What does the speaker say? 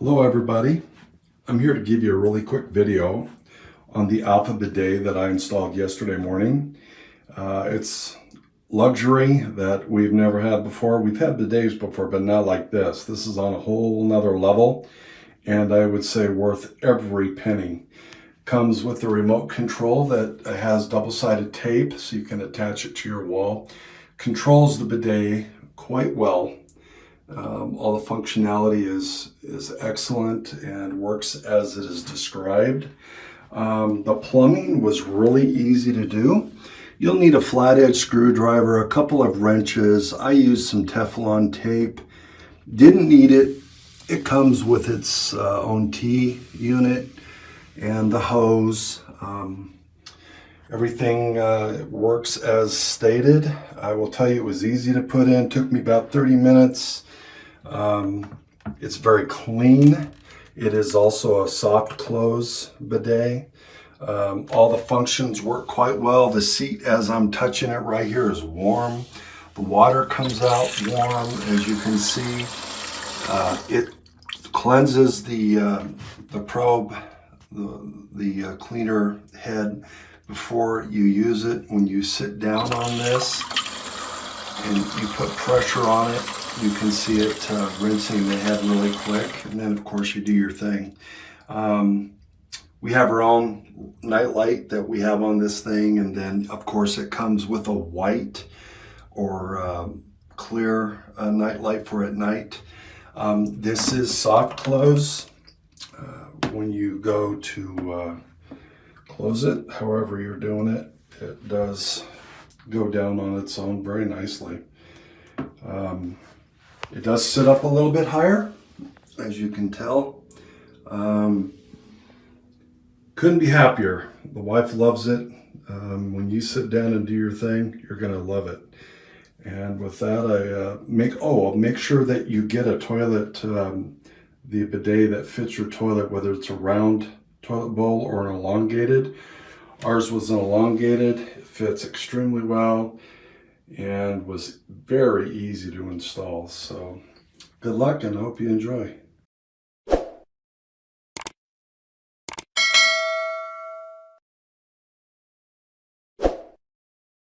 Hello everybody, I'm here to give you a really quick video on the Alpha bidet that I installed yesterday morning. It's luxury that we've never had before. We've had bidets before, but not like this. This is on a whole nother level, and I would say worth every penny. Comes with a remote control that has double-sided tape so you can attach it to your wall. Controls the bidet quite well. All the functionality is excellent and works as it is described. The plumbing was really easy to do. You'll need a flathead screwdriver, a couple of wrenches. I used some Teflon tape. Didn't need it. It comes with its own T unit and the hose. Everything works as stated. I will tell you it was easy to put in. Took me about 30 minutes. It's very clean. It is also a soft close bidet. All the functions work quite well. The seat, as I'm touching it right here, is warm. The water comes out warm, as you can see. It cleanses the probe, the cleaner head before you use it. When you sit down on this and you put pressure on it, you can see it rinsing the head really quick, and then of course you do your thing. We have our own night light that we have on this thing, and then of course it comes with a white or clear night light for at night. This is soft close. When you go to close it, however you're doing it, it does go down on its own very nicely. It does sit up a little bit higher, as you can tell. Couldn't be happier. The wife loves it. When you sit down and do your thing, you're gonna love it. And with that, I'll make sure that you get a toilet, the bidet that fits your toilet, whether it's a round toilet bowl or an elongated. Ours was an elongated. It fits extremely well and was very easy to install. So good luck, and I hope you enjoy.